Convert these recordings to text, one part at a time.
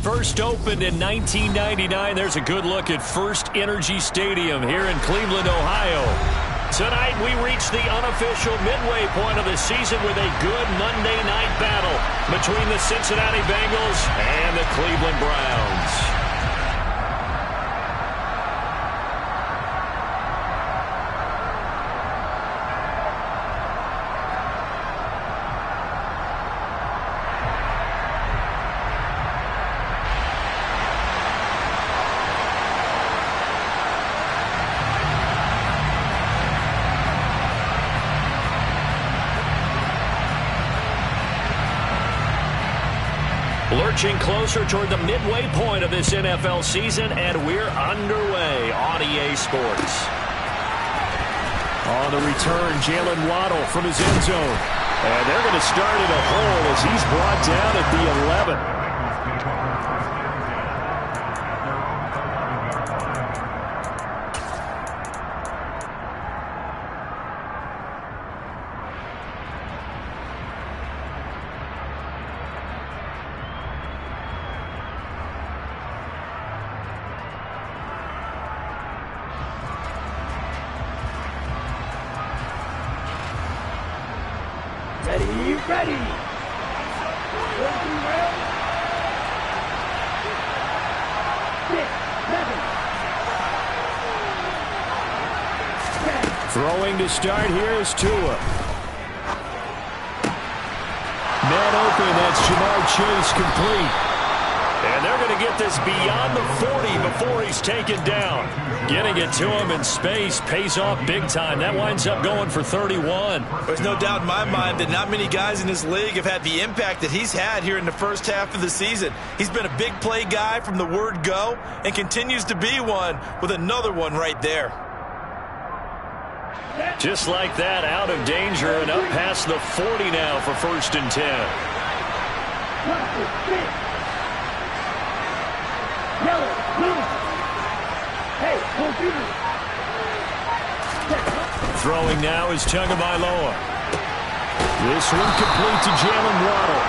First opened in 1999. There's a good look at First Energy Stadium here in Cleveland, Ohio. Tonight we reach the unofficial midway point of the season with a good Monday night battle between the Cincinnati Bengals and the Cleveland Browns. Lurching closer toward the midway point of this NFL season, and we're underway on EA Sports. On the return, Jalen Waddle from his end zone. And they're going to start in a hole as he's brought down at the 11. Ready. Throwing to start here is Tua. Man open, that's Jamar Chase complete. And they're going to get this beyond the 40 before he's taken down. Getting it to him in space pays off big time. That winds up going for 31. There's no doubt in my mind that not many guys in this league have had the impact that he's had here in the first half of the season. He's been a big play guy from the word go and continues to be one with another one right there. Just like that, out of danger and up past the 40 now for 1st and 10. Throwing now is Tagovailoa. This one complete to Jalen Waddle.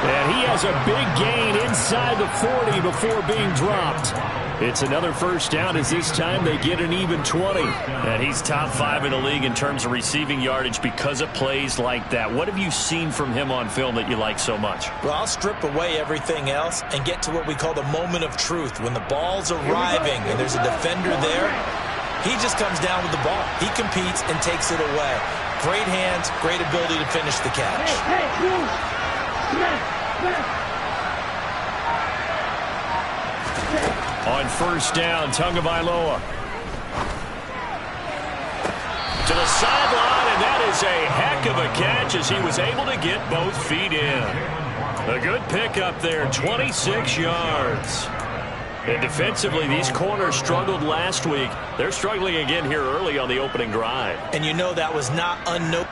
And he has a big gain inside the 40 before being dropped. It's another first down as this time they get an even 20. And he's top 5 in the league in terms of receiving yardage because of plays like that. What have you seen from him on film that you like so much? Well, I'll strip away everything else and get to what we call the moment of truth. When the ball's arriving and there's a defender there, he just comes down with the ball. He competes and takes it away. Great hands, great ability to finish the catch. On first down, Tagovailoa. To the sideline, and that is a heck of a catch as he was able to get both feet in. A good pickup there, 26 yards. And defensively, these corners struggled last week. They're struggling again here early on the opening drive. And you know that was not unknown.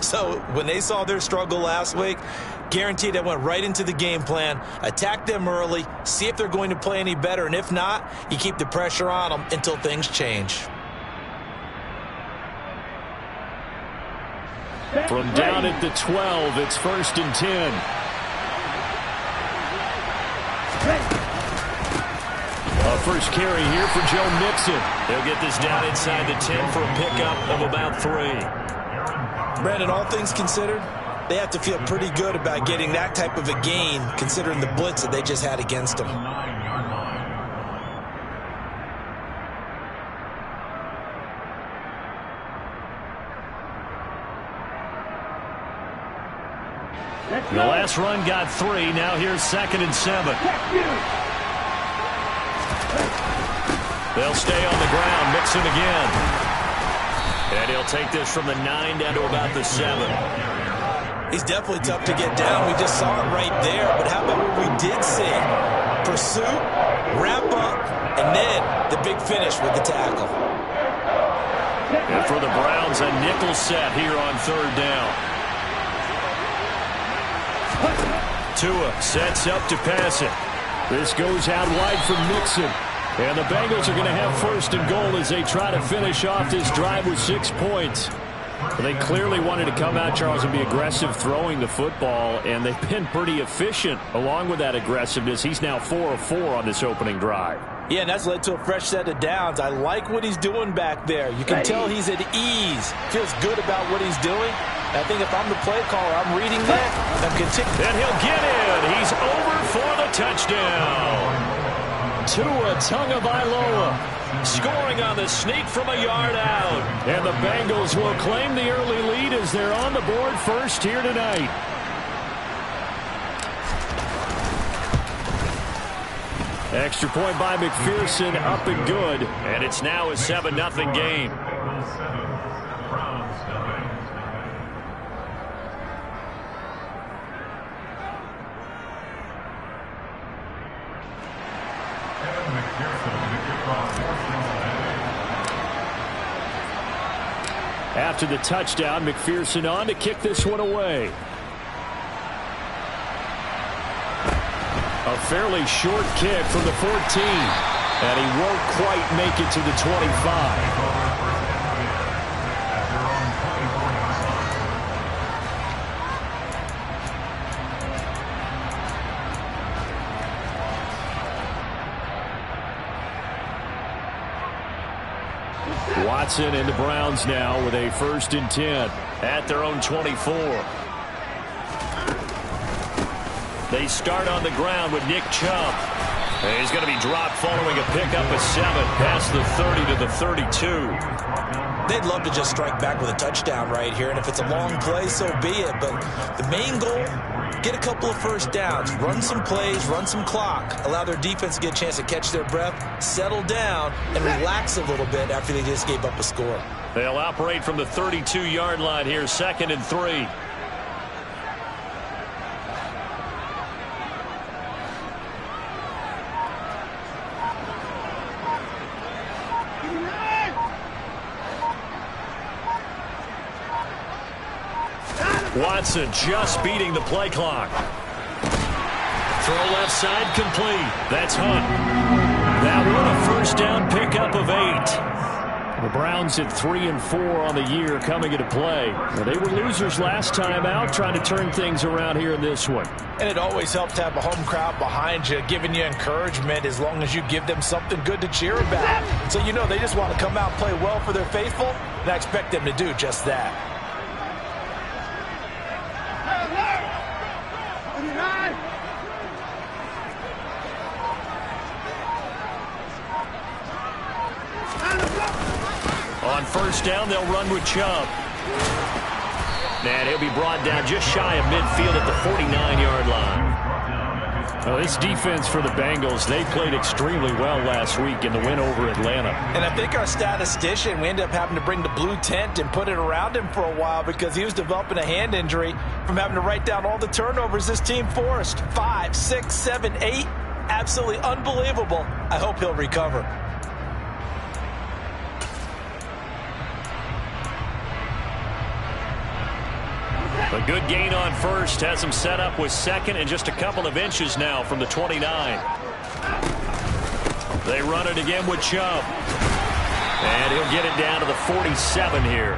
So when they saw their struggle last week, guaranteed I went right into the game plan, attack them early, see if they're going to play any better, and if not, you keep the pressure on them until things change. From down at the 12, it's 1st and 10. A first carry here for Joe Mixon. They'll get this down inside the 10 for a pickup of about 3. Brandon, all things considered, they have to feel pretty good about getting that type of a gain considering the blitz that they just had against them. The last run got 3. Now here's 2nd and 7. They'll stay on the ground. Mixon again. And he'll take this from the 9 down to about the 7. He's definitely tough to get down. We just saw it right there. But how about what we did see? Pursuit, wrap up, and then the big finish with the tackle. And for the Browns, a nickel set here on 3rd down. Tua sets up to pass it. This goes out wide from Mixon. And the Bengals are going to have 1st and goal as they try to finish off this drive with 6 points. They clearly wanted to come out, Charles, and be aggressive throwing the football, and they've been pretty efficient along with that aggressiveness. He's now 4 of 4 on this opening drive. Yeah, and that's led to a fresh set of downs. I like what he's doing back there. You can tell he's at ease. Feels good about what he's doing. I think if I'm the play caller, I'm reading that. And he'll get in. He's over for the touchdown. Tua Tagovailoa scoring on the sneak from a yard out. And the Bengals will claim the early lead as they're on the board first here tonight. Extra point by McPherson, up and good. And it's now a 7-0 game. After the touchdown, McPherson on to kick this one away. A fairly short kick from the 14. And he won't quite make it to the 25. Watson and the Browns now with a 1st and 10 at their own 24. They start on the ground with Nick Chubb. And he's going to be dropped following a pickup of 7 past the 30 to the 32. They'd love to just strike back with a touchdown right here, and if it's a long play, so be it. But the main goal, get a couple of 1st downs, run some plays, run some clock, allow their defense to get a chance to catch their breath, settle down, and relax a little bit after they just gave up a score. They'll operate from the 32-yard line here, 2nd and 3. Watson just beating the play clock. Throw left side complete. That's Hunt. That one a 1st down pickup of 8. The Browns at 3 and 4 on the year coming into play. Well, they were losers last time out, trying to turn things around here in this one. And it always helps to have a home crowd behind you, giving you encouragement as long as you give them something good to cheer about. So you know they just want to come out and play well for their faithful, and I expect them to do just that. On 1st down, they'll run with Chubb. And he'll be brought down just shy of midfield at the 49-yard line. Well, this defense for the Bengals, they played extremely well last week in the win over Atlanta. And I think our statistician, we ended up having to bring the blue tent and put it around him for a while because he was developing a hand injury from having to write down all the turnovers this team forced. 5, 6, 7, 8. Absolutely unbelievable. I hope he'll recover. A good gain on 1st. Has him set up with 2nd and just a couple of inches now from the 29. They run it again with Chubb. And he'll get it down to the 47 here.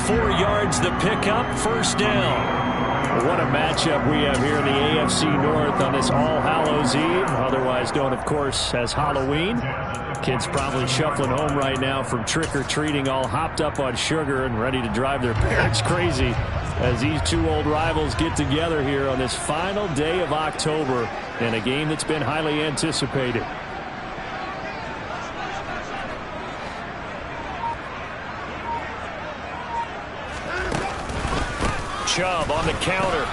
4 yards the pickup, 1st down. What a matchup we have here in the AFC North on this All Hallows Eve, otherwise known, of course, as Halloween. Kids probably shuffling home right now from trick-or-treating, all hopped up on sugar and ready to drive their parents crazy as these two old rivals get together here on this final day of October in a game that's been highly anticipated. Chubb on the counter.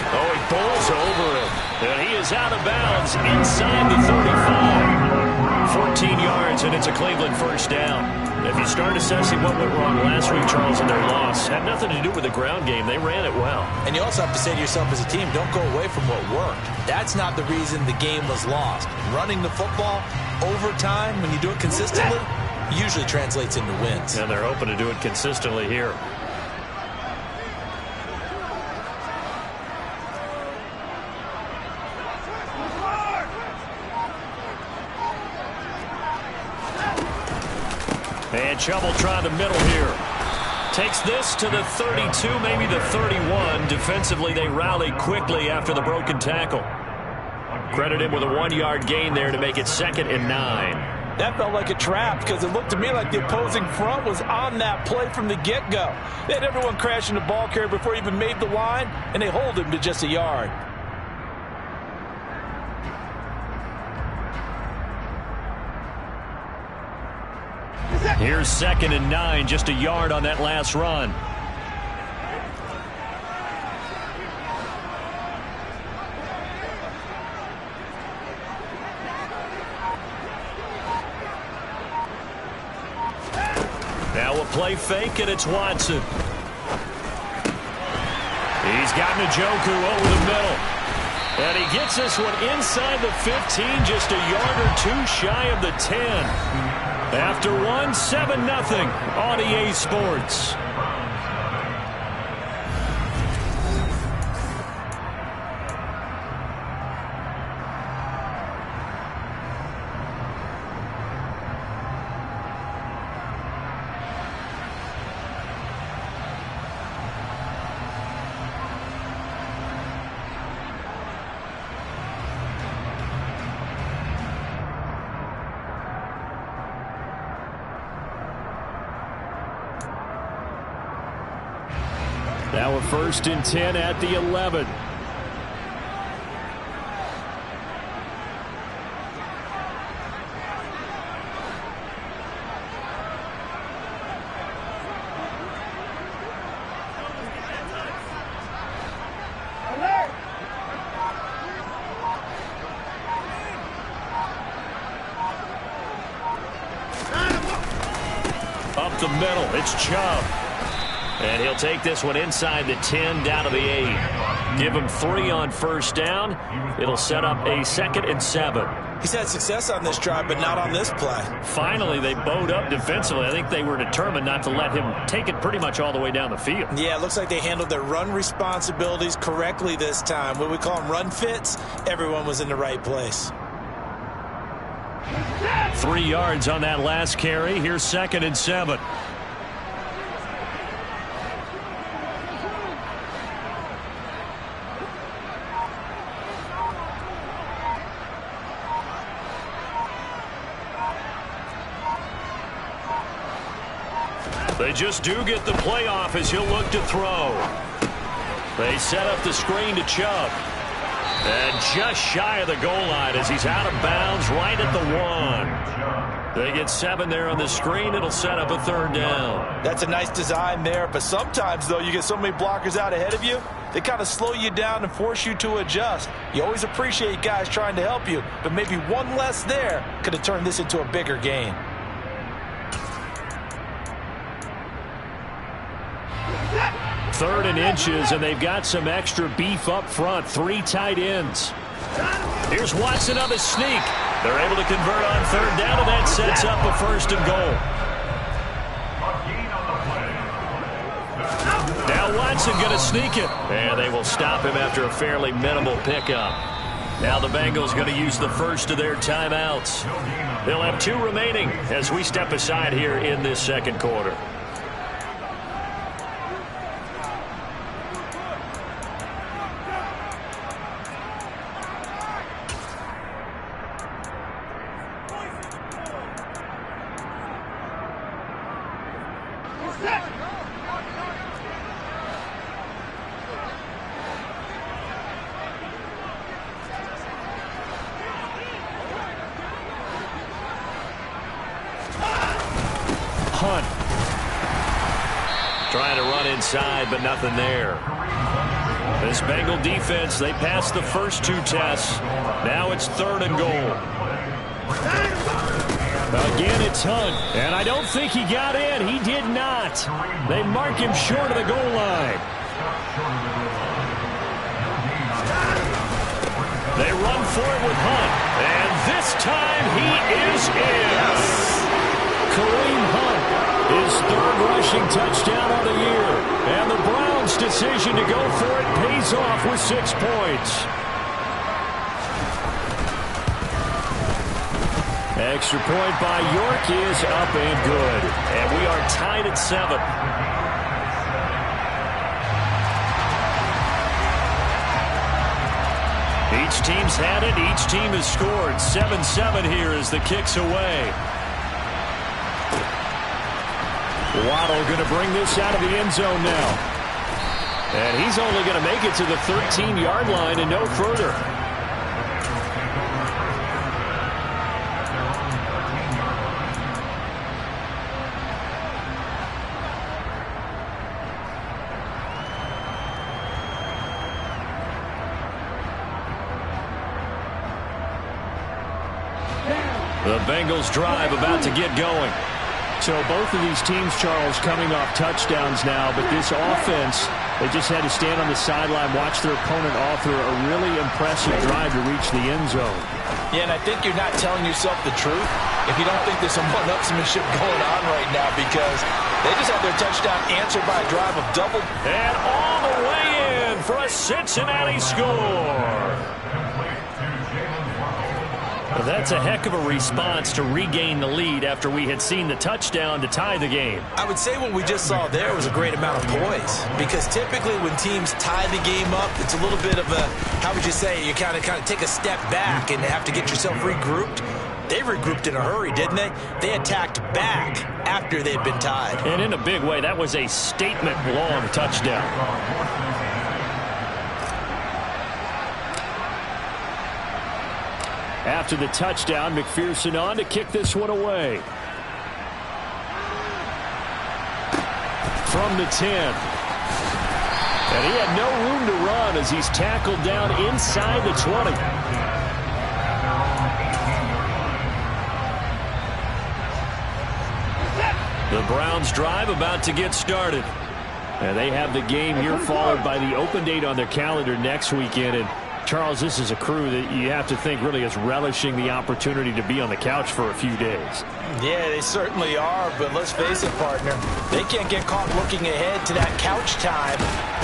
Oh, he bowls over it. And he is out of bounds inside the 35. 14 yards, and it's a Cleveland first down. If you start assessing what went wrong last week, Charles, in their loss, had nothing to do with the ground game. They ran it well. And you also have to say to yourself as a team, don't go away from what worked. That's not the reason the game was lost. Running the football over time, when you do it consistently, usually translates into wins. And they're hoping to do it consistently here. And Chubb try the middle here. Takes this to the 32, maybe the 31. Defensively, they rally quickly after the broken tackle. Credit him with a 1-yard gain there to make it 2nd and 9. That felt like a trap because it looked to me like the opposing front was on that play from the get-go. They had everyone crashing the ball carrier before he even made the line, and they hold him to just a yard. Here's 2nd and 9, just a yard on that last run. Now a play fake, and it's Watson. He's got Njoku over the middle. And he gets this one inside the 15, just a yard or two shy of the 10. After one, 7-0 on EA Sports. Now a 1st and 10 at the 11. Up the middle, it's Chubb. And he'll take this one inside the 10, down to the 8. Give him 3 on 1st down. It'll set up a 2nd and 7. He's had success on this drive, but not on this play. Finally, they bowed up defensively. I think they were determined not to let him take it pretty much all the way down the field. Yeah, it looks like they handled their run responsibilities correctly this time. What we call them run fits, everyone was in the right place. 3 yards on that last carry. Here's 2nd and 7. They just do get the play off as he'll look to throw. They set up the screen to Chubb. And just shy of the goal line as he's out of bounds right at the 1. They get 7 there on the screen. It'll set up a 3rd down. That's a nice design there, but sometimes, though, you get so many blockers out ahead of you, they kind of slow you down and force you to adjust. You always appreciate guys trying to help you, but maybe one less there could have turned this into a bigger game. Third and inches, and they've got some extra beef up front. 3 tight ends. Here's Watson on the sneak. They're able to convert on 3rd down, and that sets up a 1st and goal. Now Watson going to sneak it, and they will stop him after a fairly minimal pickup. Now the Bengals going to use the first of their timeouts. They'll have 2 remaining as we step aside here in this 2nd quarter. Hunt. Trying to run inside, but nothing there. This Bengal defense, they passed the first 2 tests. Now it's 3rd and goal. Again, it's Hunt. And I don't think he got in. He did not. They mark him short of the goal line. They run for it with Hunt. And this time he is in. Yes. Kareem Hunt, his third rushing touchdown of the year. And the Browns' decision to go for it pays off with 6 points. Extra point by York is up and good. And we are tied at 7. Each team's had it. Each team has scored. 7-7 here as the kick's away. Waddle going to bring this out of the end zone now. And he's only going to make it to the 13-yard line and no further. The Bengals drive about to get going. So both of these teams, Charles, coming off touchdowns now, but this offense, they just had to stand on the sideline, watch their opponent author a really impressive drive to reach the end zone. Yeah, and I think you're not telling yourself the truth if you don't think there's some one-upsmanship going on right now, because they just had their touchdown answered by a drive of double. And all the way in for a Cincinnati score. That's a heck of a response to regain the lead after we had seen the touchdown to tie the game. I would say what we just saw there was a great amount of poise, because typically when teams tie the game up, it's a little bit of a, how would you say, you kind of take a step back and have to get yourself regrouped. They regrouped in a hurry, didn't they? They attacked back after they'd been tied. And in a big way, that was a statement-long touchdown. After the touchdown, McPherson on to kick this one away. From the 10. And he had no room to run as he's tackled down inside the 20. The Browns drive about to get started. And they have the game here followed by the open date on their calendar next weekend. And Charles, this is a crew that you have to think really is relishing the opportunity to be on the couch for a few days. Yeah, they certainly are, but let's face it, partner, they can't get caught looking ahead to that couch time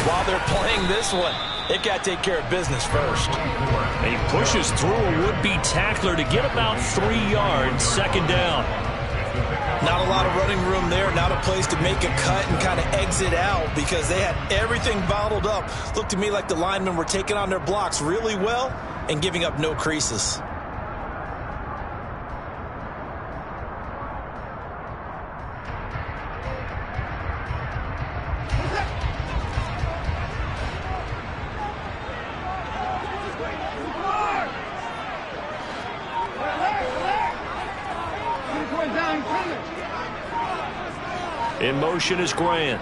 while they're playing this one. They've got to take care of business first. He pushes through a would-be tackler to get about 3 yards, second down. Not a lot of running room there, not a place to make a cut and kind of exit out because they had everything bottled up. Looked to me like the linemen were taking on their blocks really well and giving up no creases. In motion is Grant.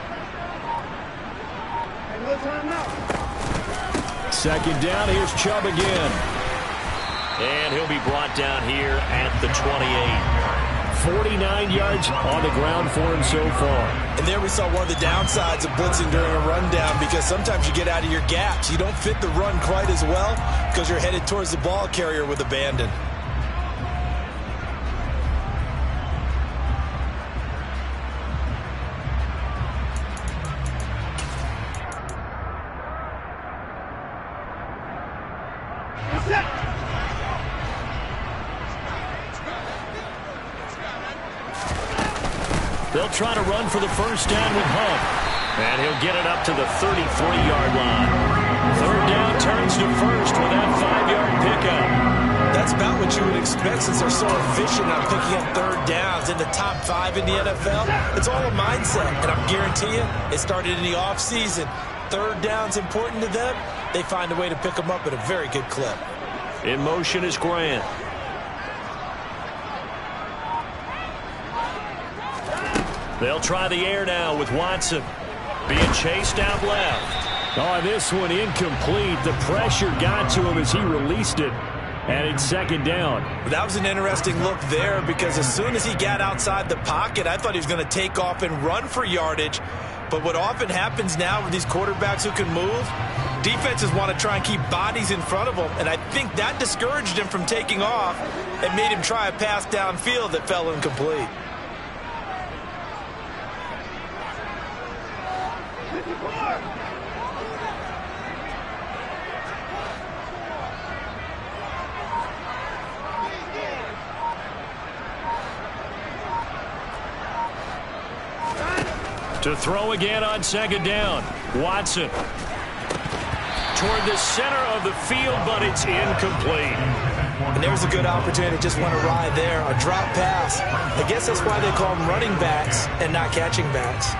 Second down, here's Chubb again. And he'll be brought down here at the 28. 49 yards on the ground for him so far. And there we saw one of the downsides of blitzing during a rundown, because sometimes you get out of your gaps. You don't fit the run quite as well because you're headed towards the ball carrier with abandon. They'll try to run for the first down with Hunt. And he'll get it up to the 30-40-yard line. Third down turns to first with that 5-yard pickup. That's about what you would expect since they're so efficient on picking up third downs in the top 5 in the NFL. It's all a mindset, and I guarantee you it started in the offseason. Third down's important to them. They find a way to pick them up at a very good clip. In motion is Grant. They'll try the air now with Watson. Being chased out left. Oh, this one incomplete. The pressure got to him as he released it. And it's second down. That was an interesting look there because as soon as he got outside the pocket, I thought he was going to take off and run for yardage. But what often happens now with these quarterbacks who can move, defenses want to try and keep bodies in front of them. And I think that discouraged him from taking off and made him try a pass downfield that fell incomplete. To throw again on second down. Watson. Toward the center of the field, but it's incomplete. And there's a good opportunity. Just went awry there. A drop pass. I guess that's why they call them running backs and not catching backs.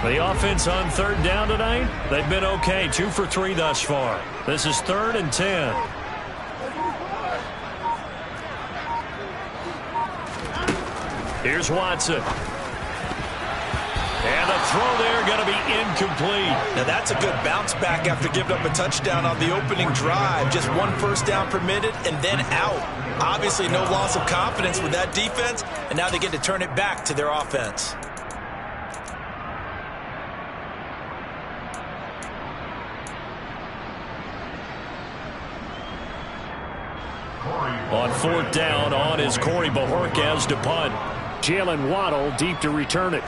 The offense on third down tonight, they've been okay. 2 for 3 thus far. This is 3rd and 10. Here's Watson. And the throw there going to be incomplete. Now that's a good bounce back after giving up a touchdown on the opening drive. Just 1 first down permitted and then out. Obviously no loss of confidence with that defense, and now they get to turn it back to their offense. On 4th down, on is Corey Bojorquez to punt. Jalen Waddle deep to return it.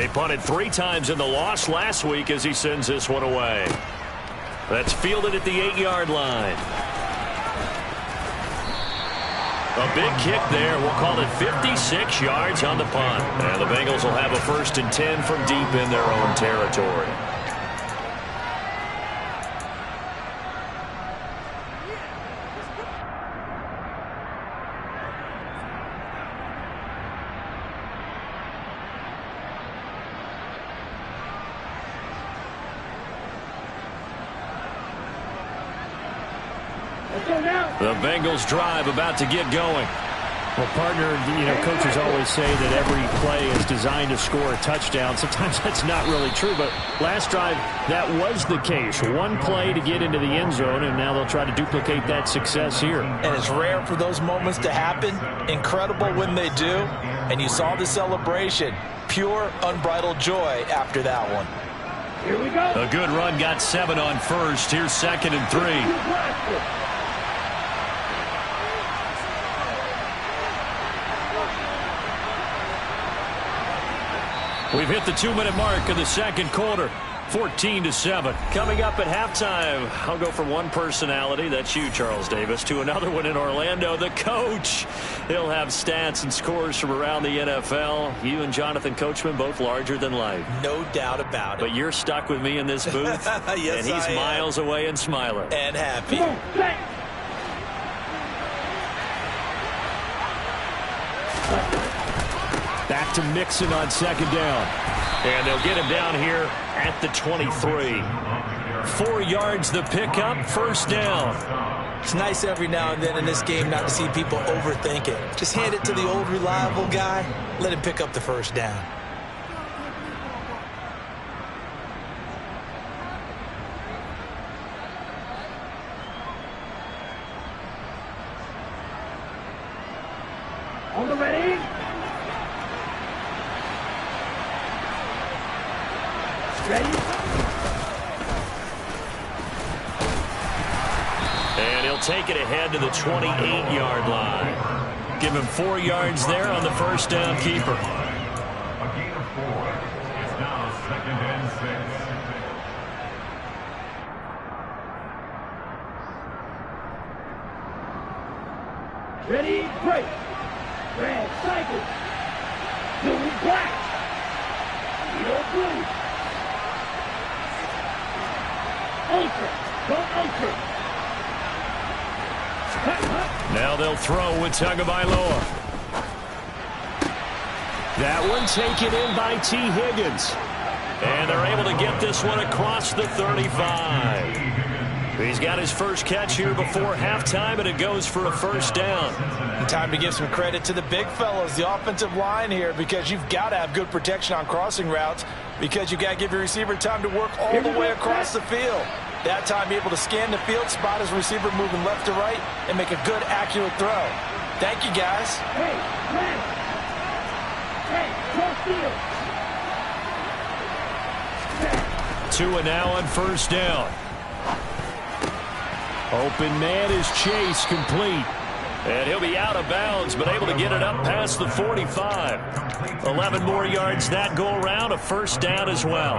He punted 3 times in the loss last week as he sends this one away. That's fielded at the 8-yard line. A big kick there. We'll call it 56 yards on the punt. And the Bengals will have a 1st and 10 from deep in their own territory. The Bengals drive about to get going. Well, partner, coaches always say that every play is designed to score a touchdown. Sometimes that's not really true, but last drive, that was the case. 1 play to get into the end zone, and now they'll try to duplicate that success here. And it's rare for those moments to happen. Incredible when they do. And you saw the celebration. Pure, unbridled joy after that one. Here we go. A good run got 7 on first. Here's 2nd and 3. We've hit the 2-minute mark of the second quarter. 14-7. Coming up at halftime, I'll go from one personality, that's you, Charles Davis, to another one in Orlando, the coach. He'll have stats and scores from around the NFL. You and Jonathan Coachman, both larger than life. No doubt about it. But you're stuck with me in this booth. Yes, and he's miles away and smiling. And happy. Back to Mixon on 2nd down. And they'll get him down here at the 23. 4 yards the pickup, 1st down. It's nice every now and then in this game not to see people overthink it. Just hand it to the old reliable guy. Let him pick up the 1st down. On the ready? Ready? And he'll take it ahead to the 28-yard line. Give him 4 yards there on the 1st down keeper. A gain of 4. It's now 2nd and 6. Ready? Break. Red cycle. Blue black. Yellow blue. Ultra. Go ultra. Now they'll throw with Tagovailoa. That one taken in by T. Higgins. And they're able to get this one across the 35. He's got his first catch here before halftime, and it goes for a first down. Time to give some credit to the big fellows, the offensive line here, because you've got to have good protection on crossing routes, because you've got to give your receiver time to work all the way across the field. That time, be able to scan the field, spot his receiver moving left to right, and make a good, accurate throw. Thank you, guys. Hey, man. Hey, cross field. 2 and now on first down. Open man is Chase, complete. And he'll be out of bounds, but able to get it up past the 45. 11 more yards that go around, a first down as well.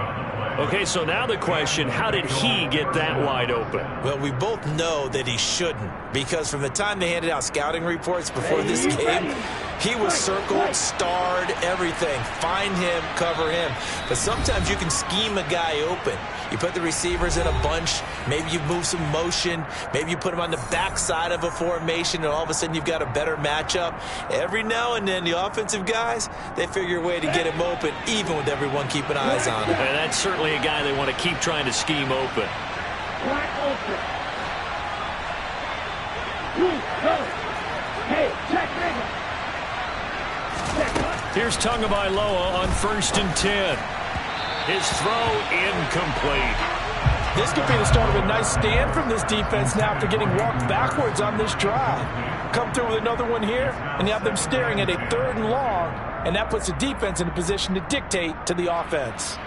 Okay, so now the question, how did he get that wide open? Well, we both know that he shouldn't, because from the time they handed out scouting reports before this game, he was circled, starred, everything. Find him, cover him. But sometimes you can scheme a guy open. You put the receivers in a bunch. Maybe you move some motion. Maybe you put them on the backside of a formation, and all of a sudden you've got a better matchup. Every now and then, the offensive guys, they figure a way to get him open, even with everyone keeping eyes on him. And that's certainly a guy they want to keep trying to scheme open. Wide open. Go. Hey, check nigga. Here's Tagovailoa on 1st and 10. His throw incomplete. This could be the start of a nice stand from this defense now after getting walked backwards on this drive. Come through with another one here, and you have them staring at a 3rd and long, and that puts the defense in a position to dictate to the offense.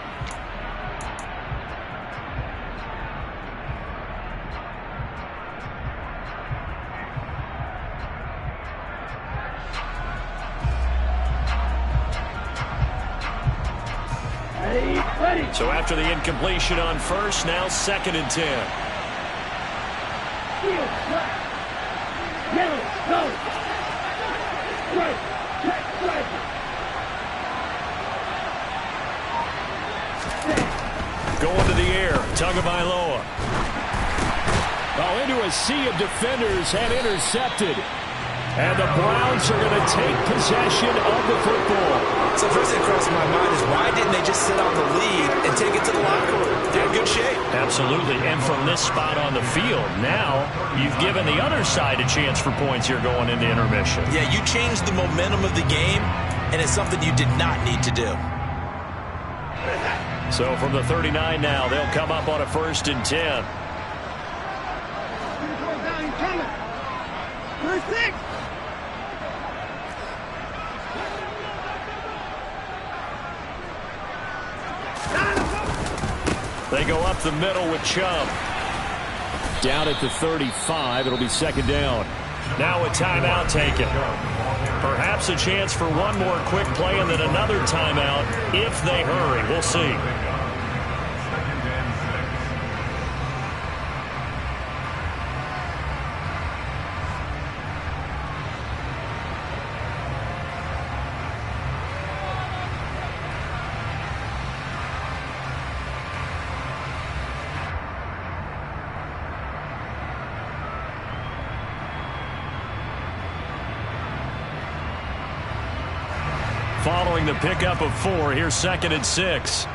So after the incompletion on 1st, now 2nd and 10. Field, right. Yellow, go. Right, check, right. Going to the air, Tagovailoa. Oh, into a sea of defenders and intercepted. And the Browns are going to take possession of the football. So first thing crossing my mind is, why didn't they just sit on the lead and take it to the locker room? They're in good shape. Absolutely. And from this spot on the field, now you've given the other side a chance for points here going into intermission. Yeah, you changed the momentum of the game, and it's something you did not need to do. So from the 39 now, they'll come up on a 1st and 10. First 6. They go up the middle with Chubb. Down at the 35, it'll be 2nd down. Now a timeout taken. Perhaps a chance for one more quick play and then another timeout if they hurry. We'll see. Following the pickup of 4, here's 2nd and 6.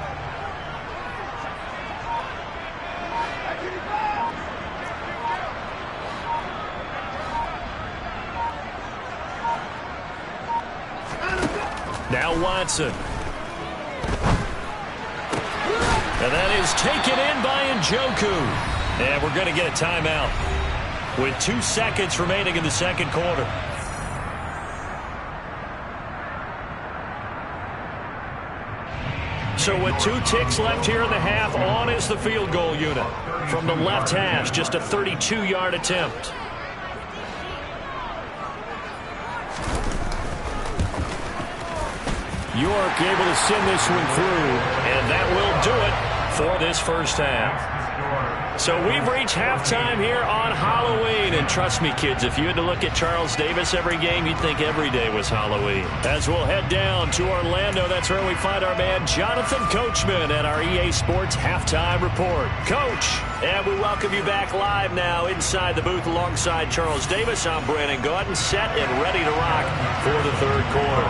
Now Watson. And that is taken in by Njoku. And we're going to get a timeout with 2 seconds remaining in the 2nd quarter. So with 2 ticks left here in the half, on is the field goal unit. From the left hash, just a 32-yard attempt. York able to send this one through, and that will do it for this first half. So we've reached halftime here on Halloween. And trust me, kids, if you had to look at Charles Davis every game, you'd think every day was Halloween. As we'll head down to Orlando, that's where we find our man Jonathan Coachman at our EA Sports Halftime Report. Coach, and we welcome you back live now inside the booth alongside Charles Davis. I'm Brandon Gaudin, set and ready to rock for the 3rd quarter.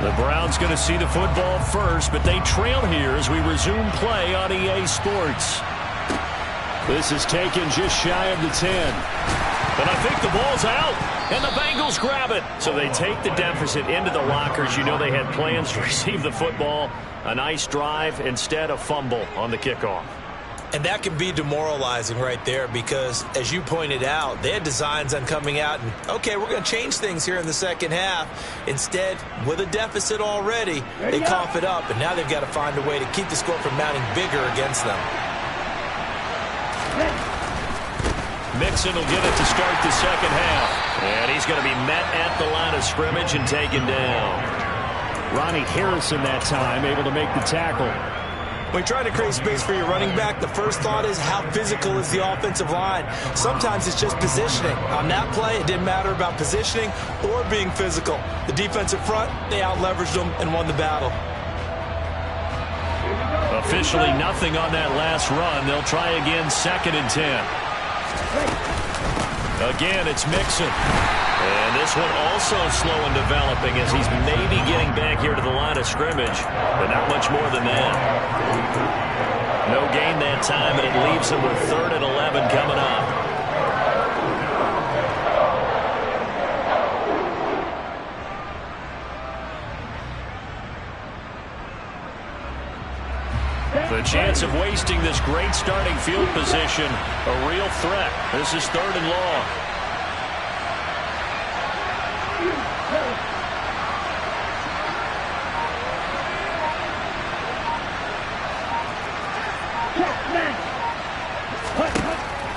The Browns going to see the football first, but they trail here as we resume play on EA Sports. This is taken just shy of the 10. But I think the ball's out, and the Bengals grab it. So they take the deficit into the lockers. You know they had plans to receive the football. A nice drive, instead a fumble on the kickoff. And that can be demoralizing right there because, as you pointed out, they had designs on coming out and, okay, we're going to change things here in the second half. Instead, with a deficit already, they cough it up, and now they've got to find a way to keep the score from mounting bigger against them. Mixon will get it to start the second half. And he's going to be met at the line of scrimmage and taken down. Ronnie Harrison that time able to make the tackle. When you're trying to create space for your running back, the first thought is how physical is the offensive line. Sometimes it's just positioning. On that play, it didn't matter about positioning or being physical. The defensive front, they out-leveraged them and won the battle. Officially nothing on that last run. They'll try again, 2nd and 10. Again, it's Mixon. And this one also slow in developing as he's maybe getting back here to the line of scrimmage, but not much more than that. No gain that time, and it leaves him with 3rd and 11 coming up. The chance of wasting this great starting field position, a real threat. This is 3rd and long.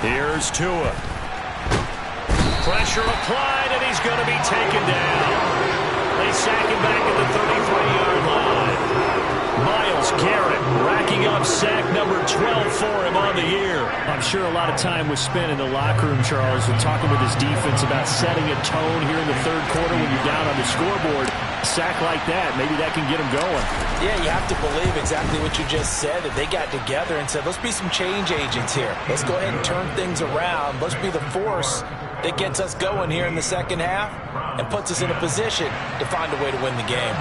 Here's Tua. Pressure applied, and he's going to be taken down. They sack him back at the 33-yard line. Myles Garrett racking up sack number 12 for him on the year. I'm sure a lot of time was spent in the locker room, Charles, with talking with his defense about setting a tone here in the 3rd quarter when you're down on the scoreboard. A sack like that, maybe that can get him going. Yeah, you have to believe exactly what you just said, that they got together and said, let's be some change agents here. Let's go ahead and turn things around. Let's be the force that gets us going here in the second half and puts us in a position to find a way to win the game.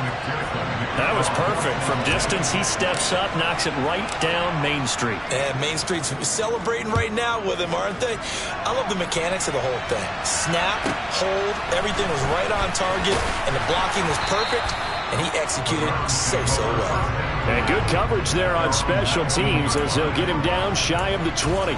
That was perfect. From distance, he steps up, knocks it right down Main Street. And Main Street's celebrating right now with him, aren't they? I love the mechanics of the whole thing. Snap, hold, everything was right on target, and the blocking was perfect, and he executed so well. And good coverage there on special teams as they'll get him down shy of the 20.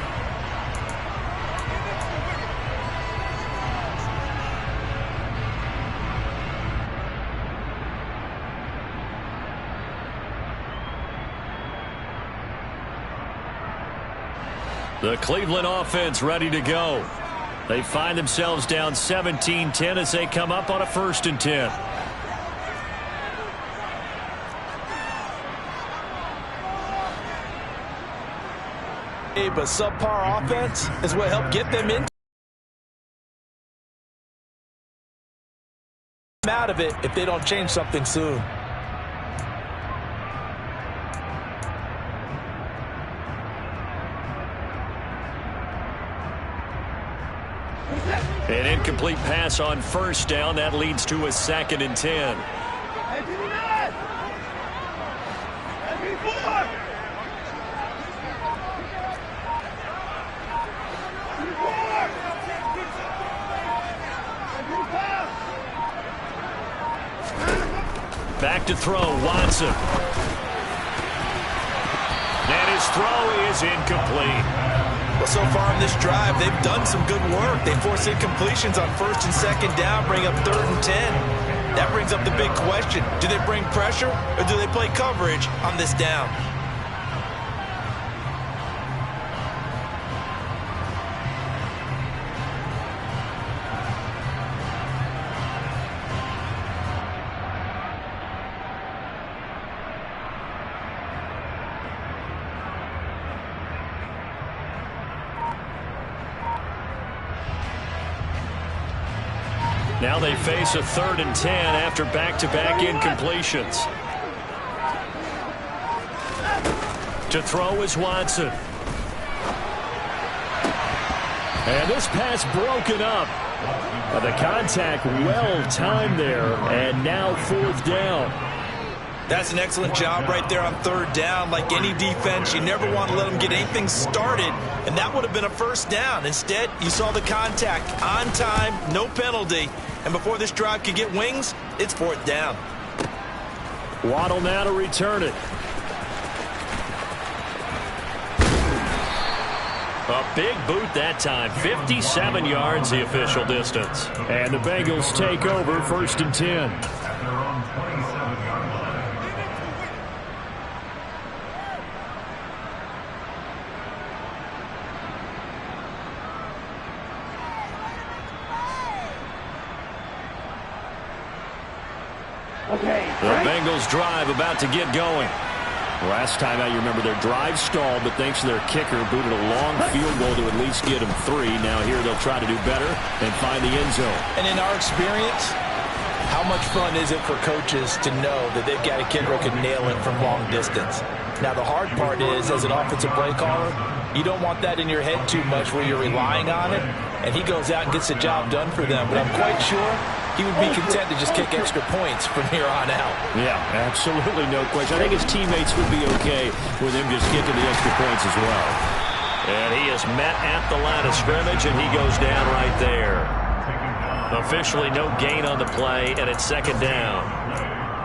The Cleveland offense ready to go. They find themselves down 17-10 as they come up on a 1st and 10. But subpar offense is what helped get them in. Out of it if they don't change something soon. An incomplete pass on 1st down. That leads to a 2nd and 10. Back to throw, Watson. And his throw is incomplete. Well, so far in this drive, they've done some good work. They force incompletions on 1st and 2nd down, bring up 3rd and 10. That brings up the big question. Do they bring pressure or do they play coverage on this down? Now they face a 3rd and 10 after back-to-back incompletions. To throw is Watson. And this pass broken up. The contact well-timed there, and now 4th down. That's an excellent job right there on 3rd down. Like any defense, you never want to let them get anything started, and that would have been a 1st down. Instead, you saw the contact on time, no penalty, and before this drive could get wings, it's 4th down. Waddle now to return it. A big boot that time. 57 yards the official distance. And the Bengals take over 1st and 10. At their own 27-yard line. Okay. The Bengals drive about to get going. Last time out, you remember their drive stalled, but thanks to their kicker, booted a long field goal to at least get them 3. Now here they'll try to do better and find the end zone. And in our experience, how much fun is it for coaches to know that they've got a kicker who can nail it from long distance? Now, the hard part is, as an offensive play caller, you don't want that in your head too much where you're relying on it, and he goes out and gets the job done for them. But I'm quite sure he would be content to just kick extra points from here on out. Yeah, absolutely no question. I think his teammates would be okay with him just kicking the extra points as well. And he is met at the line of scrimmage, and he goes down right there. Officially no gain on the play, and it's 2nd down.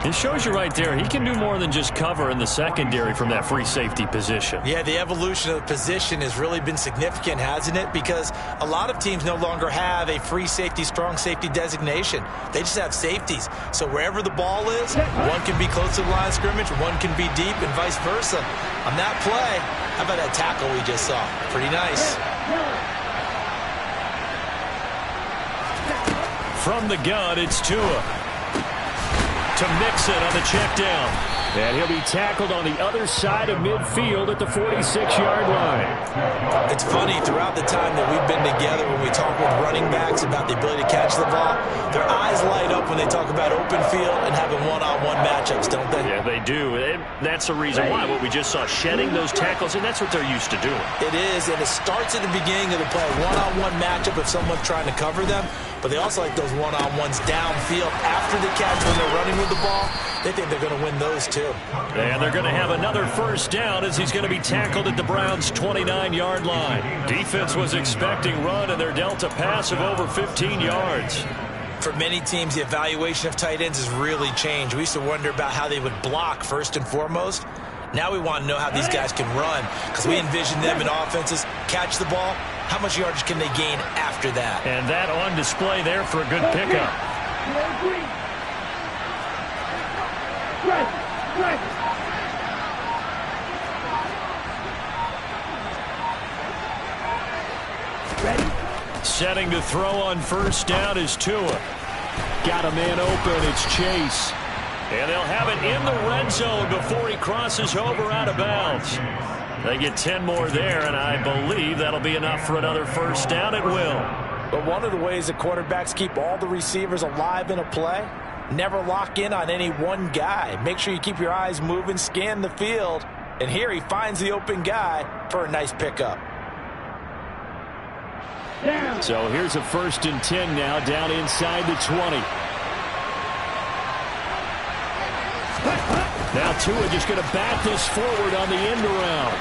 It shows you right there, he can do more than just cover in the secondary from that free safety position. Yeah, the evolution of the position has really been significant, hasn't it? Because a lot of teams no longer have a free safety, strong safety designation. They just have safeties. So wherever the ball is, one can be close to the line of scrimmage, one can be deep, and vice versa. On that play, how about that tackle we just saw? Pretty nice. From the gun, it's Tua. To Mixon on the check down. And he'll be tackled on the other side of midfield at the 46-yard line. It's funny, throughout the time that we've been together, when we talk with running backs about the ability to catch the ball, their eyes light up when they talk about open field and having one-on-one matchups, don't they? Yeah, they do. And that's the reason why. What we just saw, shedding those tackles, and that's what they're used to doing. It is, and it starts at the beginning of the play. One-on-one matchup if someone's trying to cover them, but they also like those one-on-ones downfield after the catch when they're running with the ball. They think they're going to win those, too. And they're going to have another 1st down as he's going to be tackled at the Browns' 29-yard line. Defense was expecting run, and they're dealt a pass of over 15 yards. For many teams, the evaluation of tight ends has really changed. We used to wonder about how they would block first and foremost. Now we want to know how these guys can run, because we envision them in offenses catch the ball. How much yardage can they gain after that? And that on display there for a good pickup. Setting to throw on 1st down is Tua. Got a man open. It's Chase. And they'll have it in the red zone before he crosses over out of bounds. They get 10 more there, and I believe that'll be enough for another 1st down. It will. But one of the ways that quarterbacks keep all the receivers alive in a play, never lock in on any one guy. Make sure you keep your eyes moving, scan the field. And here he finds the open guy for a nice pickup. So here's a 1st and 10 now, down inside the 20. Now Tua just going to bat this forward on the end around.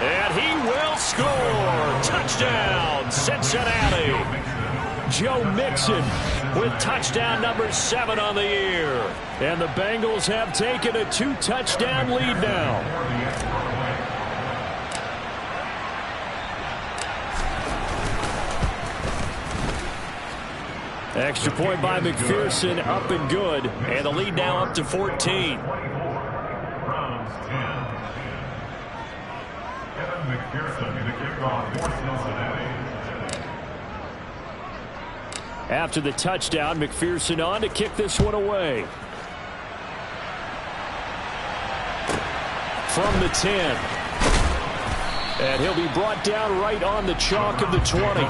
And he will score. Touchdown, Cincinnati. Joe Mixon with touchdown number 7 on the year. And the Bengals have taken a 2-touchdown lead now. Extra point by McPherson, up and good. And the lead now up to 14. Browns 10. Kevin McPherson, the kickoff for Cincinnati. After the touchdown, McPherson on to kick this one away. From the 10. And he'll be brought down right on the chalk of the 20.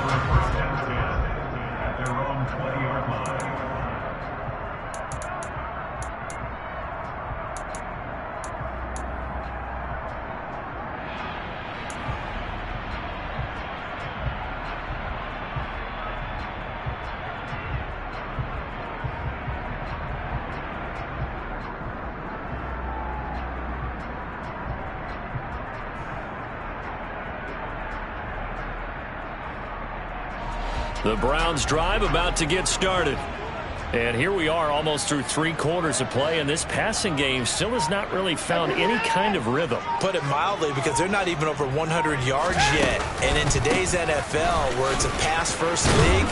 The Browns drive about to get started. And here we are almost through 3 quarters of play, and this passing game still has not really found any kind of rhythm. Put it mildly, because they're not even over 100 yards yet. And in today's NFL, where it's a pass-first league,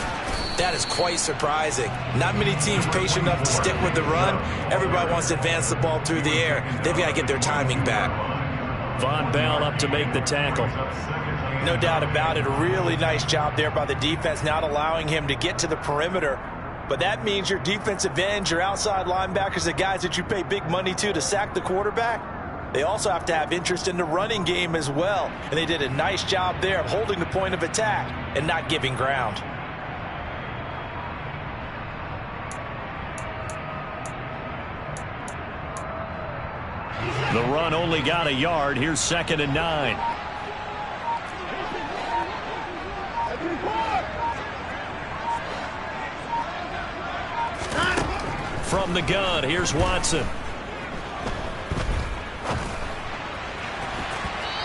that is quite surprising. Not many teams patient enough to stick with the run. Everybody wants to advance the ball through the air. They've got to get their timing back. Von Bell up to make the tackle. No doubt about it. A really nice job there by the defense, not allowing him to get to the perimeter. But that means your defensive ends, your outside linebackers, the guys that you pay big money to sack the quarterback, they also have to have interest in the running game as well. And they did a nice job there of holding the point of attack and not giving ground. The run only got a yard. Here's 2nd and 9. From the gun, here's Watson.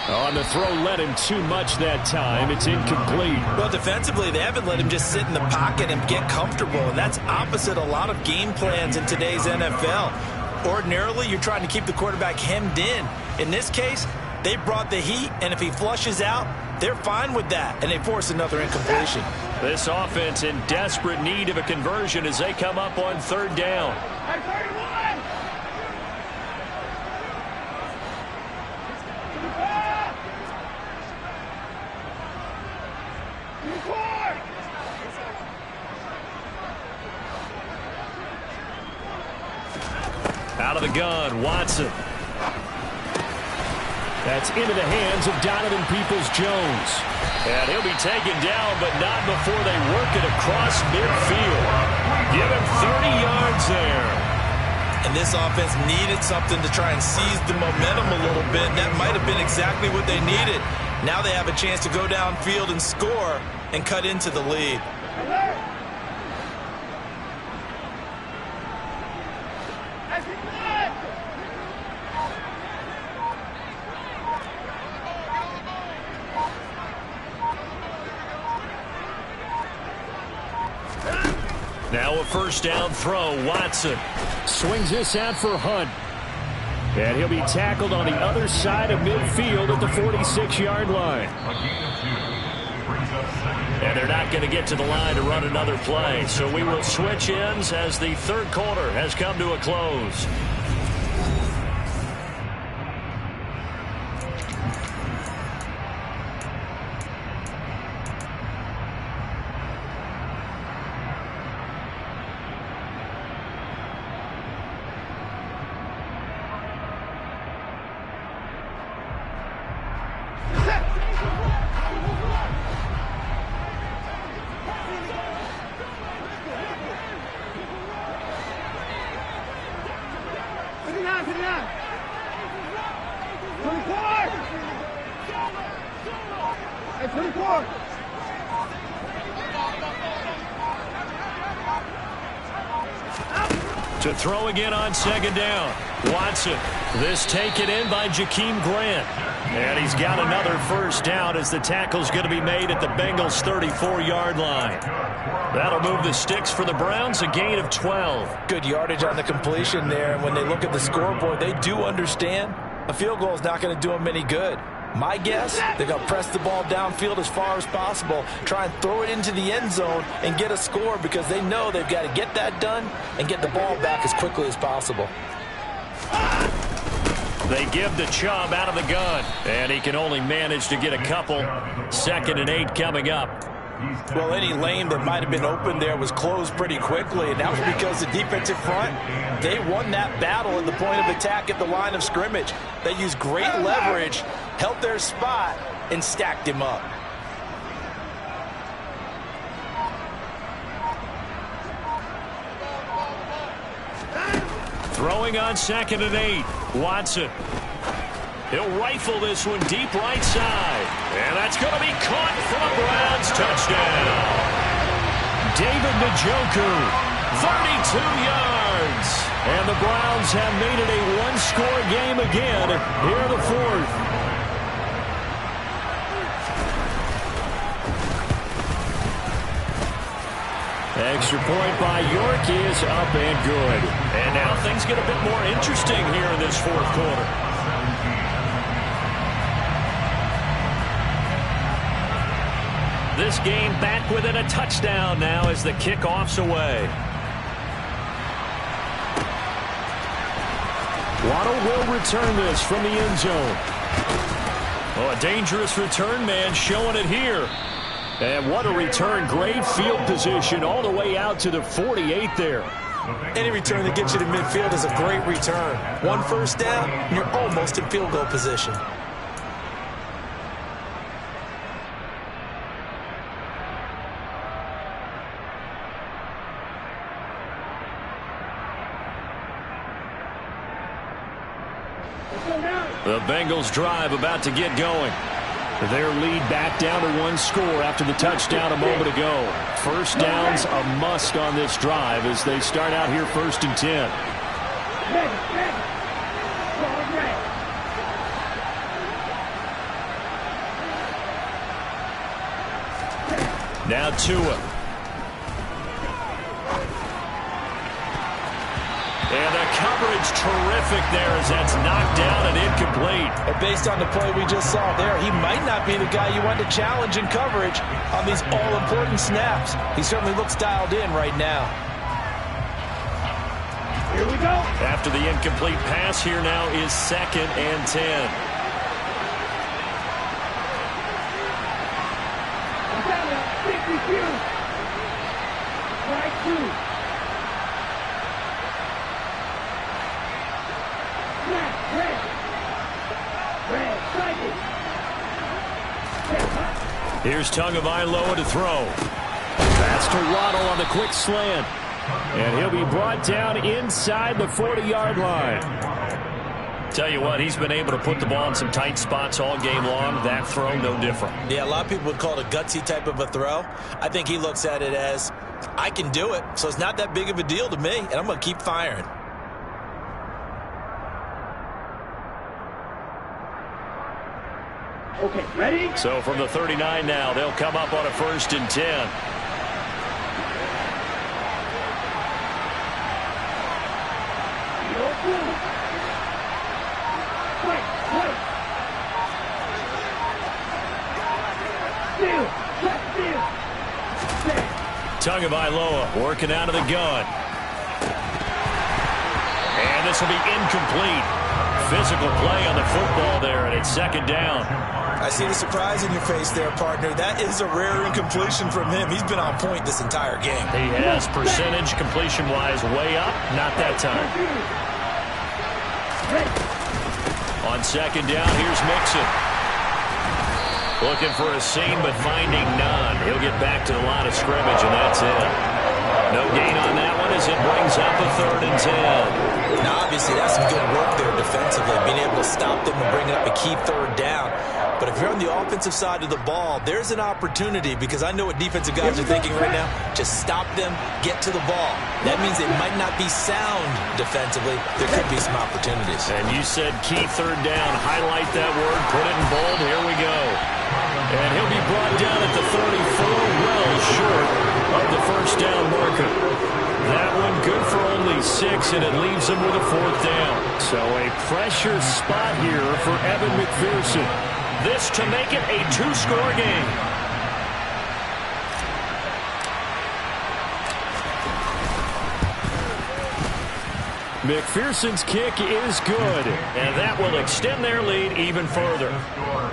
On the throw, led him too much that time. It's incomplete. Well, defensively, they haven't let him just sit in the pocket and get comfortable, and that's opposite a lot of game plans in today's NFL. Ordinarily, you're trying to keep the quarterback hemmed in. In this case, they brought the heat, and if he flushes out, they're fine with that, and they force another incompletion. This offense in desperate need of a conversion as they come up on 3rd down. Out of the gun, Watson. That's into the hands of Donovan Peoples-Jones. And he'll be taken down, but not before they work it across midfield. Give him 30 yards there. And this offense needed something to try and seize the momentum a little bit, and that might have been exactly what they needed. Now they have a chance to go downfield and score and cut into the lead. Now a 1st down throw. Watson swings this out for Hunt. And he'll be tackled on the other side of midfield at the 46-yard line. And they're not going to get to the line to run another play. So we will switch ends as the 3rd quarter has come to a close. To throw again on 2nd down. Watson. This taken in by Jakeem Grant. And he's got another 1st down as the tackle's going to be made at the Bengals' 34-yard line. That'll move the sticks for the Browns, a gain of 12. Good yardage on the completion there. And when they look at the scoreboard, they do understand a field goal is not going to do them any good. My guess, they're going to press the ball downfield as far as possible, try and throw it into the end zone and get a score because they know they've got to get that done and get the ball back as quickly as possible. They give the Chubb out of the gun, and he can only manage to get a couple. 2nd and 8 coming up. Well, any lane that might have been open there was closed pretty quickly, and that was because the defensive front, they won that battle at the point of attack at the line of scrimmage. They used great leverage, held their spot, and stacked him up. Throwing on 2nd and 8. Watson. He'll rifle this one deep right side. And that's going to be caught for the Browns. Touchdown. David Njoku, 32 yards. And the Browns have made it a one-score game again here in the 4th. Extra point by York is up and good. And now things get a bit more interesting here in this fourth quarter. This game back within a touchdown now as the kickoff's away. Waddle will return this from the end zone. Oh, a dangerous return man showing it here. And what a return. Great field position all the way out to the 48 there. Any return that gets you to midfield is a great return. One first down, and you're almost in field goal position. The Bengals drive about to get going. Their lead back down to one score after the touchdown a moment ago. First down's a must on this drive as they start out here 1st and 10. Now Tua. And the coverage terrific there as that's knocked down and incomplete. And based on the play we just saw there, he might not be the guy you want to challenge in coverage on these all-important snaps. He certainly looks dialed in right now. Here we go. After the incomplete pass, here now is 2nd and 10. Right 2. Here's Tagovailoa to throw. That's to Waddle on the quick slant. And he'll be brought down inside the 40-yard line. Tell you what, he's been able to put the ball in some tight spots all game long. That throw, no different. Yeah, a lot of people would call it a gutsy type of a throw. I think he looks at it as, I can do it, so it's not that big of a deal to me, and I'm going to keep firing. Okay, ready? So from the 39 now, they'll come up on a 1st and 10. Tagovailoa working out of the gun. And this will be incomplete. Physical play on the football there, and it's 2nd down. I see the surprise in your face there, partner. That is a rare incompletion from him. He's been on point this entire game. He has percentage completion-wise way up. Not that time. On 2nd down, here's Mixon. Looking for a seam, but finding none. He'll get back to the line of scrimmage, and that's it. No gain on that one as it brings up a 3rd and 10. Now, obviously, that's some good work there defensively, being able to stop them and bring up a key 3rd down. But if you're on the offensive side of the ball, there's an opportunity, because I know what defensive guys are thinking right now. Just stop them, get to the ball. That means they might not be sound defensively. There could be some opportunities. And you said key 3rd down. Highlight that word. Put it in bold. Here we go. And he'll be brought down at the 34, well short of the 1st down marker. That one good for only 6, and it leaves him with a 4th down. So a pressure spot here for Evan McPherson. This to make it a 2-score game. McPherson's kick is good, and that will extend their lead even further.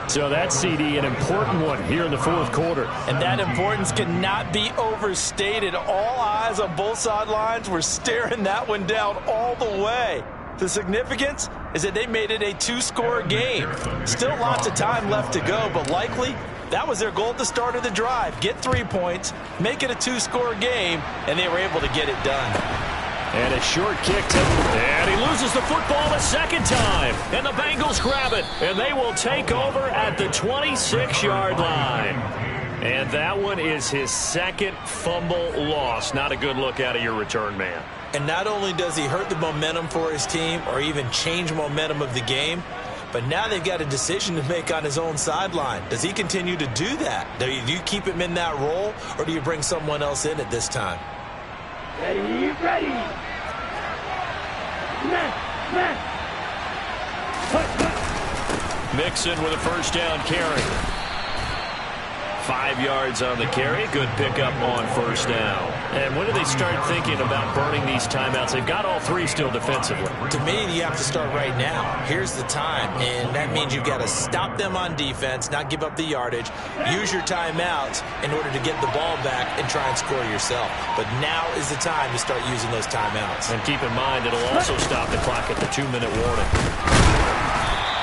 So that CD, an important one here in the 4th quarter. And that importance cannot be overstated. All eyes on both sidelines were staring that one down all the way. The significance is that they made it a 2-score game. Still lots of time left to go, but likely that was their goal at the start of the drive. Get 3 points, make it a 2-score game, and they were able to get it done. And a short kick and he loses the football a 2nd time. And the Bengals grab it, and they will take over at the 26-yard line. And that one is his 2nd fumble loss. Not a good look out of your return man. And not only does he hurt the momentum for his team or even change momentum of the game, but now they've got a decision to make on his own sideline. Does he continue to do that? Do you keep him in that role, or do you bring someone else in at this time? Ready, ready. Smash, smash. Mixon with a first down carry. 5 yards on the carry. Good pickup on first down. And when do they start thinking about burning these timeouts? They've got all 3 still defensively. To me, you have to start right now. Here's the time, and that means you've got to stop them on defense, not give up the yardage, use your timeouts in order to get the ball back and try and score yourself. But now is the time to start using those timeouts. And keep in mind, it'll also stop the clock at the 2-minute warning.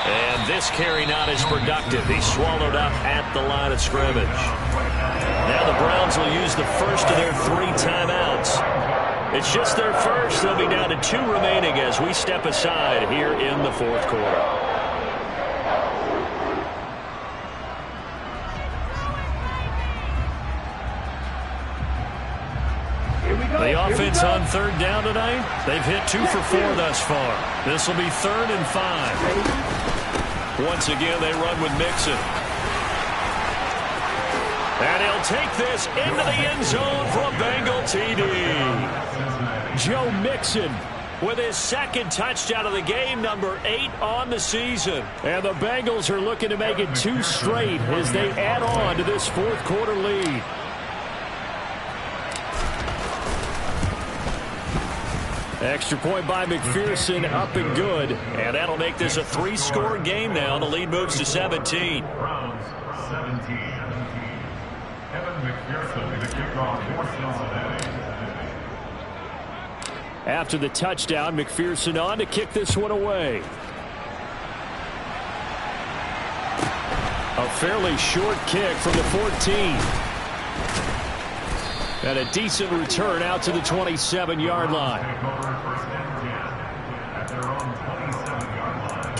And this carry not as productive. He's swallowed up at the line of scrimmage. Now the Browns will use the first of their 3 timeouts. It's just their first. They'll be down to 2 remaining as we step aside here in the 4th quarter. The offense on 3rd down tonight, they've hit 2 for 4 thus far. This will be 3rd and 5. Once again, they run with Mixon. And he'll take this into the end zone for a Bengal TD. Joe Mixon with his 2nd touchdown of the game, number 8 on the season. And the Bengals are looking to make it 2 straight as they add on to this 4th quarter lead. Extra point by McPherson, up and good. And that'll make this a 3-score game now. The lead moves to 17. Browns 17. Evan McPherson, the kickoff for Cincinnati. After the touchdown, McPherson on to kick this one away. A fairly short kick from the 14. And a decent return out to the 27-yard line. At their own 27-yard line.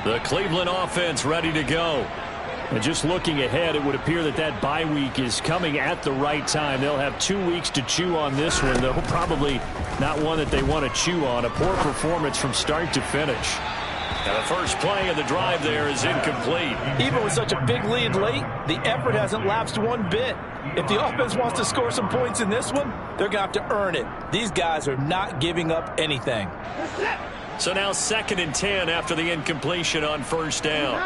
The Cleveland offense ready to go. And just looking ahead, it would appear that that bye week is coming at the right time. They'll have 2 weeks to chew on this one, though probably not one that they want to chew on. A poor performance from start to finish. And the first play of the drive there is incomplete. Even with such a big lead late, the effort hasn't lapsed one bit. If the offense wants to score some points in this one, they're going to have to earn it. These guys are not giving up anything. So now 2nd and 10 after the incompletion on first down.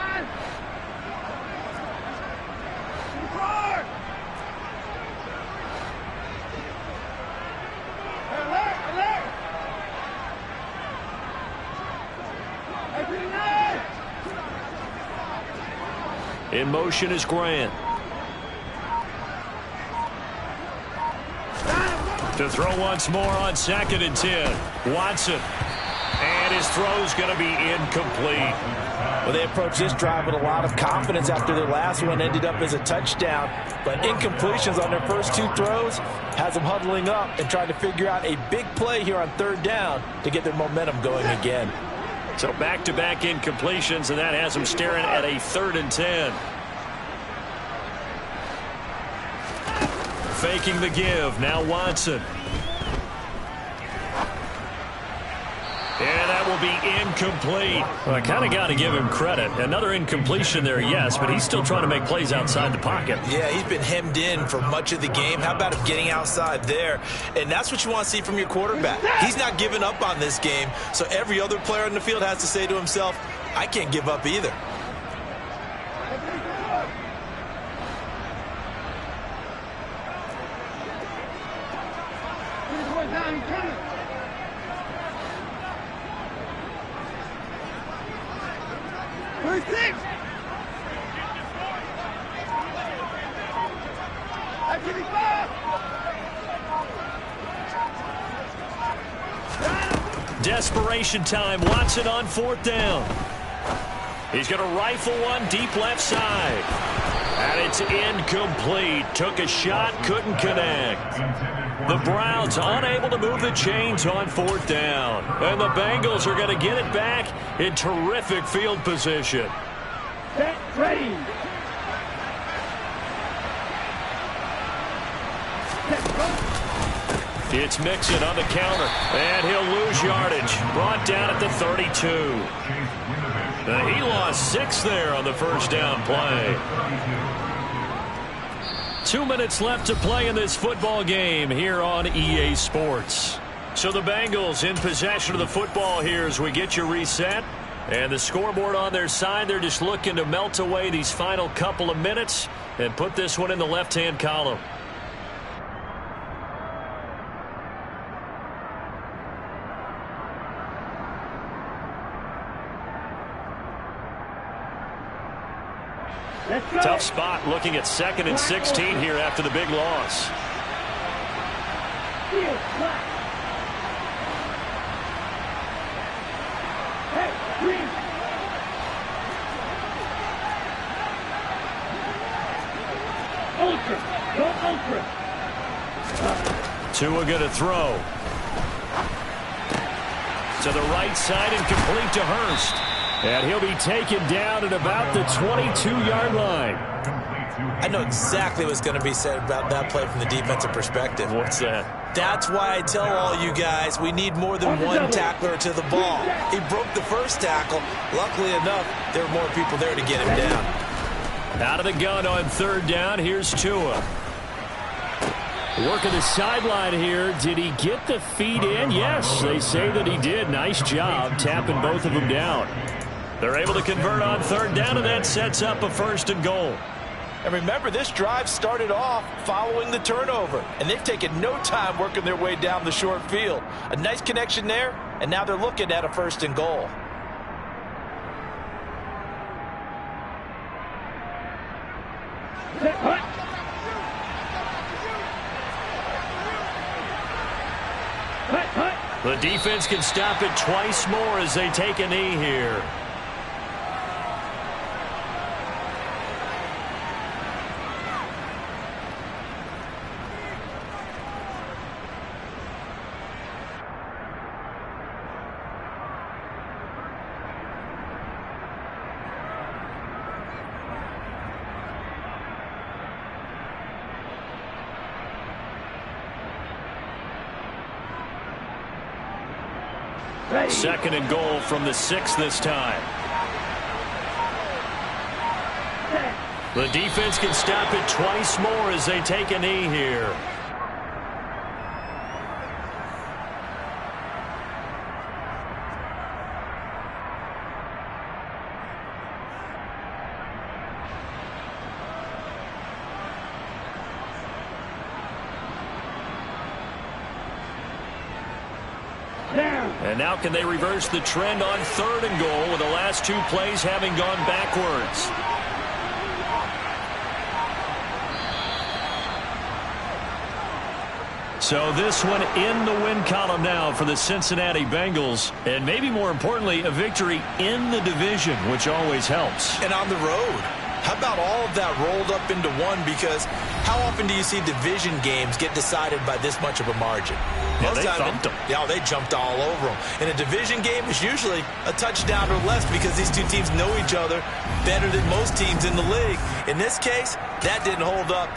In motion is Grant. To throw once more on 2nd and 10. Watson. And his throw's going to be incomplete. Well, they approached this drive with a lot of confidence after their last one ended up as a touchdown. But incompletions on their first 2 throws has them huddling up and trying to figure out a big play here on 3rd down to get their momentum going again. So back-to-back incompletions, and that has them staring at a 3rd and 10. Faking the give. Now Watson. And that will be incomplete. Well, I kind of got to give him credit. Another incompletion there, yes, but he's still trying to make plays outside the pocket. Yeah, he's been hemmed in for much of the game. How about him getting outside there? And that's what you want to see from your quarterback. He's not giving up on this game, so every other player on the field has to say to himself, I can't give up either. Desperation time. Watson on 4th down. He's going to rifle one deep left side. And it's incomplete. Took a shot, couldn't connect. The Browns unable to move the chains on 4th down. And the Bengals are going to get it back in terrific field position. Set, ready. It's Mixon on the counter, and he'll lose yardage. Brought down at the 32. He lost 6 there on the first down play. 2 minutes left to play in this football game here on EA Sports. So the Bengals in possession of the football here as we get you reset. And the scoreboard on their side, they're just looking to melt away these final couple of minutes and put this one in the left-hand column. Tough spot looking at 2nd and 16 here after the big loss. Tua going to throw. To the right side and complete to Hurst. And he'll be taken down at about the 22-yard line. I know exactly what's going to be said about that play from the defensive perspective. What's that? That's why I tell all you guys we need more than one tackler to the ball. He broke the first tackle. Luckily enough, there were more people there to get him down. Out of the gun on 3rd down, here's Tua. Working the sideline here. Did he get the feet in? Yes, they say that he did. Nice job tapping both of them down. They're able to convert on 3rd down, and that sets up a 1st and goal. And remember, this drive started off following the turnover, and they've taken no time working their way down the short field. A nice connection there, and now they're looking at a 1st and goal. The defense can stop it twice more as they take a knee here. Second and goal from the 6 this time. The defense can stop it twice more as they take a knee here. And now can they reverse the trend on 3rd and goal with the last 2 plays having gone backwards? So this one in the win column now for the Cincinnati Bengals. And maybe more importantly, a victory in the division, which always helps. And on the road. How about all of that rolled up into one? Because how often do you see division games get decided by this much of a margin? Yeah, they thumped them. Yeah, they jumped all over them. In a division game, it's usually a touchdown or less because these two teams know each other better than most teams in the league. In this case, that didn't hold up.